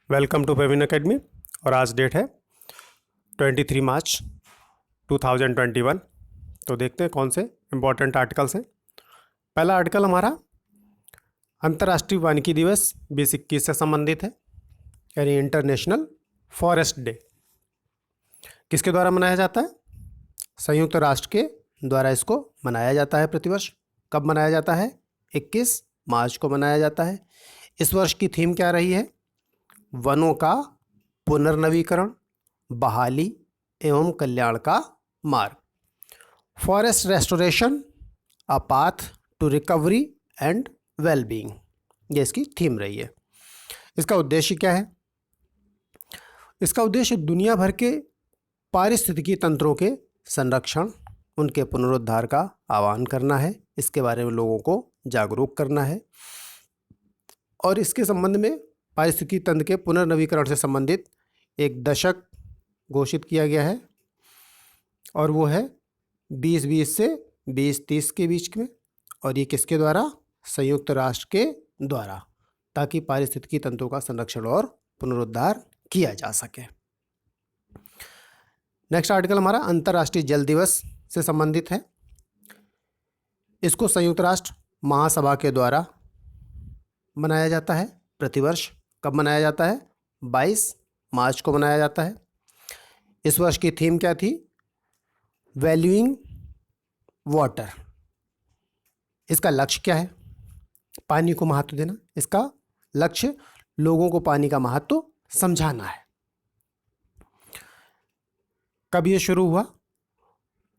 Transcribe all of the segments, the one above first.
Welcome to पेविन academy. और आज date है 23 मार्च 2021। तो देखते हैं कौन से इम्पोर्टेंट आर्टिकल्स हैं। पहला आर्टिकल हमारा अंतर्राष्ट्रीय वानिकी दिवस 2021 से संबंधित है, यानी इंटरनेशनल फॉरेस्ट डे। किसके द्वारा मनाया जाता है? संयुक्त राष्ट्र के द्वारा इसको मनाया जाता है प्रतिवर्ष। कब मनाया जाता है? 21 मार्च को मनाया जाता है। इस वर्ष की थीम क्या रही है? वनों का पुनर्नवीकरण, बहाली एवं कल्याण का मार्ग। Forest restoration, a path to recovery and wellbeing, ये इसकी थीम रही है। इसका उद्देश्य क्या है? इसका उद्देश्य दुनिया भर के पारिस्थितिकी तंत्रों के संरक्षण, उनके पुनरुद्धार का आह्वान करना है। इसके बारे में लोगों को जागरूक करना है और इसके संबंध में पारिस्थितिकी तंत्र के पुनर्नवीकरण से संबंधित एक दशक घोषित किया गया है और वो है 2020 से 2030 के बीच में। और ये किसके द्वारा? संयुक्त राष्ट्र के द्वारा, ताकि पारिस्थितिकी तंत्रों का संरक्षण और पुनरुद्धार किया जा सके। नेक्स्ट आर्टिकल हमारा अंतर्राष्ट्रीय जल दिवस से संबंधित है। इसको संयुक्त राष्ट्र महासभा के द्वारा मनाया जाता है प्रतिवर्ष। कब मनाया जाता है? 22 मार्च को मनाया जाता है। इस वर्ष की थीम क्या थी? Valuing water. इसका लक्ष्य क्या है? पानी को महत्व देना। इसका लक्ष्य लोगों को पानी का महत्व समझाना है। कब ये शुरू हुआ?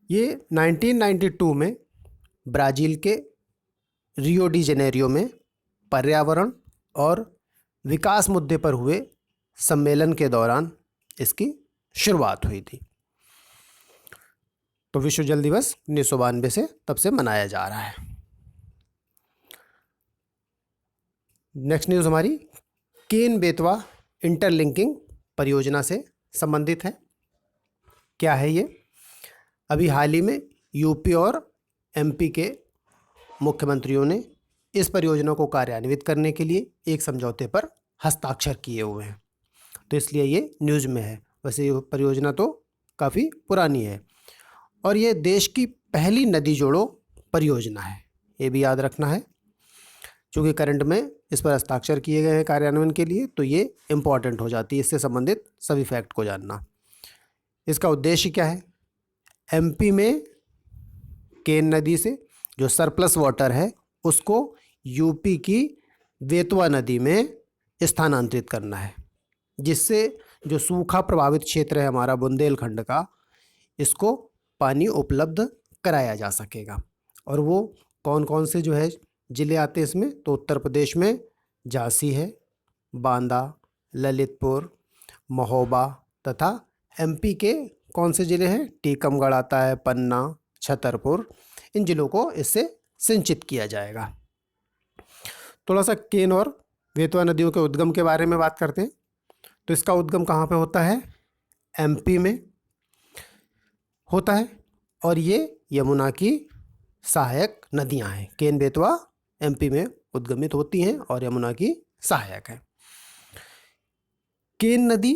ये 1992 में ब्राज़ील के रियो डी जेनेरियो में पर्यावरण और विकास मुद्दे पर हुए सम्मेलन के दौरान इसकी शुरुआत हुई थी। तो विश्व जल दिवस 1992 से तब से मनाया जा रहा है। नेक्स्ट न्यूज़ हमारी केन बेतवा इंटरलिंकिंग परियोजना से संबंधित है। क्या है ये? अभी हाल ही में यूपी और एमपी के मुख्यमंत्रियों ने इस परियोजना को कार्यान्वित करने के लिए एक समझौते पर हस्ताक्षर किए हुए हैं, तो इसलिए ये न्यूज़ में है। वैसे ये परियोजना तो काफ़ी पुरानी है और ये देश की पहली नदी जोड़ो परियोजना है, ये भी याद रखना है। चूँकि करंट में इस पर हस्ताक्षर किए गए हैं कार्यान्वयन के लिए, तो ये इम्पॉर्टेंट हो जाती है इससे संबंधित सभी फैक्ट को जानना। इसका उद्देश्य क्या है? एमपी में केन नदी से जो सरप्लस वाटर है उसको यूपी की बेतवा नदी में स्थानांतरित करना है, जिससे जो सूखा प्रभावित क्षेत्र है हमारा बुंदेलखंड का, इसको पानी उपलब्ध कराया जा सकेगा। और वो कौन कौन से जो है ज़िले आते हैं इसमें? तो उत्तर प्रदेश में झांसी है, बांदा, ललितपुर, महोबा, तथा एमपी के कौन से ज़िले हैं? टीकमगढ़ आता है, पन्ना, छतरपुर। इन ज़िलों को इससे सिंचित किया जाएगा। थोड़ा सा केन और बेतवा नदियों के उद्गम के बारे में बात करते हैं। तो इसका उद्गम कहाँ पे होता है? एमपी में होता है और ये यमुना की सहायक नदियाँ हैं। केन बेतवा एमपी में उद्गमित होती हैं और यमुना की सहायक है। केन नदी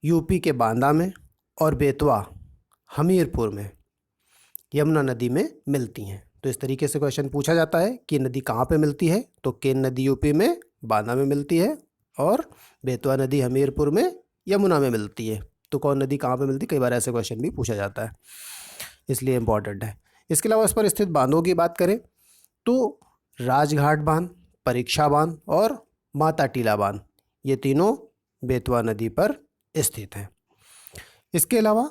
यूपी के बांदा में और बेतवा हमीरपुर में यमुना नदी में मिलती हैं। तो इस तरीके से क्वेश्चन पूछा जाता है कि नदी कहाँ पे मिलती है? तो केन नदी यूपी में बांदा में मिलती है और बेतवा नदी हमीरपुर में यमुना में मिलती है। तो कौन नदी कहाँ पे मिलती है? कई बार ऐसे क्वेश्चन भी पूछा जाता है, इसलिए इम्पॉर्टेंट है। इसके अलावा इस पर स्थित बांधों की बात करें तो राजघाट बांध, परीक्षा बांध और माता टीला बांध, ये तीनों बेतवा नदी पर स्थित हैं। इसके अलावा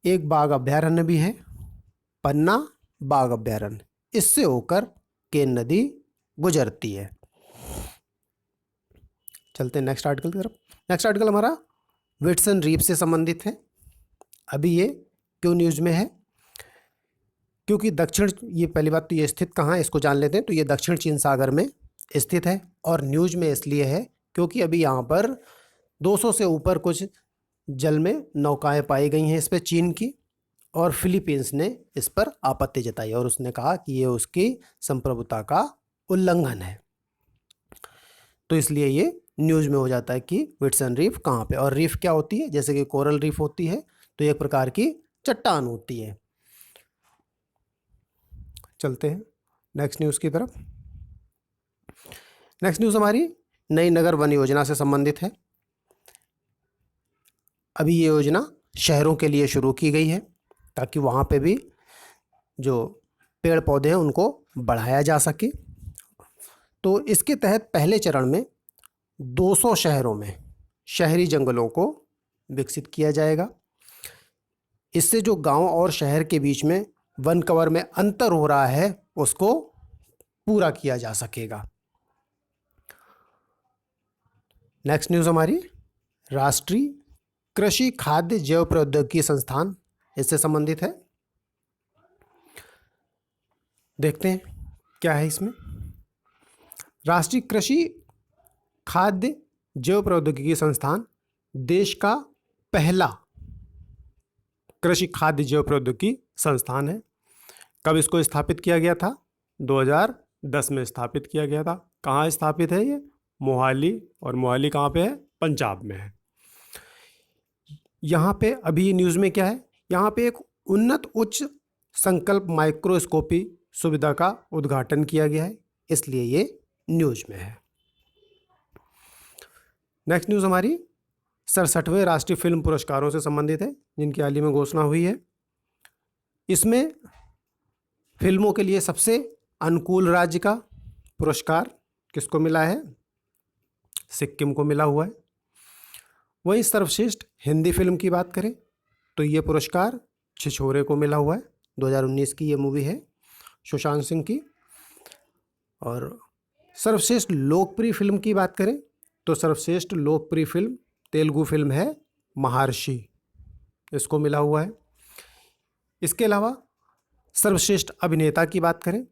एक बाघ अभयारण्य भी है, पन्ना बाघ अभयारण्य। इससे होकर केन नदी गुजरती है। चलते हैं नेक्स्ट आर्टिकल की तरफ। नेक्स्ट आर्टिकल हमारा विट्सन रीफ से संबंधित है। अभी ये क्यों न्यूज़ में है? क्योंकि दक्षिण, ये पहली बात तो ये स्थित कहाँ है इसको जान लेते हैं। तो ये दक्षिण चीन सागर में स्थित है और न्यूज़ में इसलिए है क्योंकि अभी यहाँ पर 200 से ऊपर कुछ जल में नौकाएं पाई गई हैं इस पर चीन की, और फिलीपींस ने इस पर आपत्ति जताई और उसने कहा कि ये उसकी संप्रभुता का उल्लंघन है। तो इसलिए ये न्यूज़ में हो जाता है कि व्हिटसन रीफ कहाँ पे। और रीफ क्या होती है? जैसे कि कोरल रीफ होती है तो एक प्रकार की चट्टान होती है। चलते हैं नेक्स्ट न्यूज़ की तरफ। नेक्स्ट न्यूज़ हमारी नई नगर वन योजना से संबंधित है। अभी ये योजना शहरों के लिए शुरू की गई है ताकि वहाँ पे भी जो पेड़ पौधे हैं उनको बढ़ाया जा सके। तो इसके तहत पहले चरण में 200 शहरों में शहरी जंगलों को विकसित किया जाएगा। इससे जो गांव और शहर के बीच में वन कवर में अंतर हो रहा है उसको पूरा किया जा सकेगा। नेक्स्ट न्यूज़ हमारी राष्ट्रीय कृषि खाद्य जैव प्रौद्योगिकी संस्थान इससे संबंधित है। देखते हैं क्या है इसमें। राष्ट्रीय कृषि खाद्य जैव प्रौद्योगिकी संस्थान देश का पहला कृषि खाद्य जैव प्रौद्योगिकी संस्थान है। कब इसको स्थापित किया गया था? 2010 में स्थापित किया गया था। कहाँ स्थापित है ये? मोहाली। और मोहाली कहाँ पे है? पंजाब में है। यहाँ पे अभी न्यूज़ में क्या है? यहाँ पे एक उन्नत उच्च संकल्प माइक्रोस्कोपी सुविधा का उद्घाटन किया गया है, इसलिए ये न्यूज़ में है। नेक्स्ट न्यूज़ हमारी 67वें राष्ट्रीय फिल्म पुरस्कारों से संबंधित है जिनकी हाल ही में घोषणा हुई है। इसमें फिल्मों के लिए सबसे अनुकूल राज्य का पुरस्कार किसको मिला है? सिक्किम को मिला हुआ है। वहीं सर्वश्रेष्ठ हिंदी फिल्म की बात करें तो ये पुरस्कार छिछोरे को मिला हुआ है। 2019 की ये मूवी है सुशांत सिंह की। और सर्वश्रेष्ठ लोकप्रिय फिल्म की बात करें तो सर्वश्रेष्ठ लोकप्रिय फिल्म तेलुगु फिल्म है महर्षि, इसको मिला हुआ है। इसके अलावा सर्वश्रेष्ठ अभिनेता की बात करें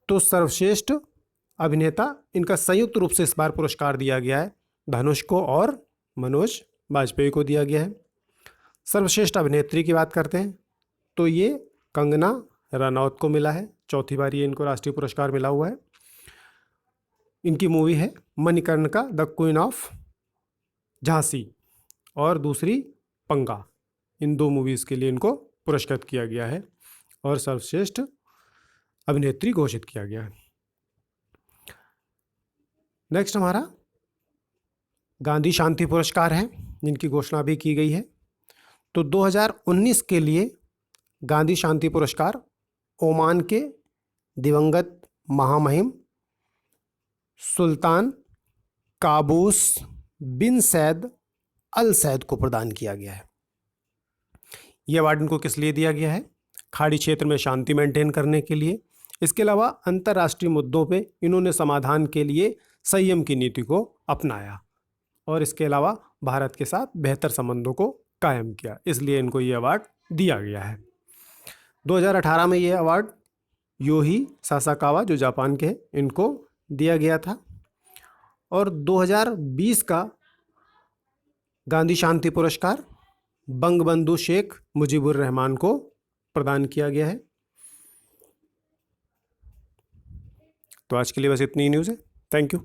तो सर्वश्रेष्ठ अभिनेता इनका संयुक्त रूप से इस बार पुरस्कार दिया गया है। धनुष को और मनोज बाजपेयी को दिया गया है। सर्वश्रेष्ठ अभिनेत्री की बात करते हैं तो ये कंगना रनौत को मिला है। चौथी बार ये इनको राष्ट्रीय पुरस्कार मिला हुआ है। इनकी मूवी है मणिकर्ण का द क्वीन ऑफ झांसी और दूसरी पंगा। इन 2 मूवीज़ के लिए इनको पुरस्कृत किया गया है और सर्वश्रेष्ठ अभिनेत्री घोषित किया गया है। नेक्स्ट हमारा गांधी शांति पुरस्कार है जिनकी घोषणा भी की गई है। तो 2019 के लिए गांधी शांति पुरस्कार ओमान के दिवंगत महामहिम सुल्तान काबूस बिन सैद अल सैद को प्रदान किया गया है। ये अवार्ड इनको किस लिए दिया गया है? खाड़ी क्षेत्र में शांति मेंटेन करने के लिए। इसके अलावा अंतर्राष्ट्रीय मुद्दों पे इन्होंने समाधान के लिए संयम की नीति को अपनाया और इसके अलावा भारत के साथ बेहतर संबंधों को कायम किया, इसलिए इनको ये अवार्ड दिया गया है। 2018 में ये अवार्ड योही सासाकावा जो जापान के हैं इनको दिया गया था और 2020 का गांधी शांति पुरस्कार बंगबंधु शेख मुजीबुर रहमान को प्रदान किया गया है। तो आज के लिए बस इतनी ही न्यूज़ है। Thank you.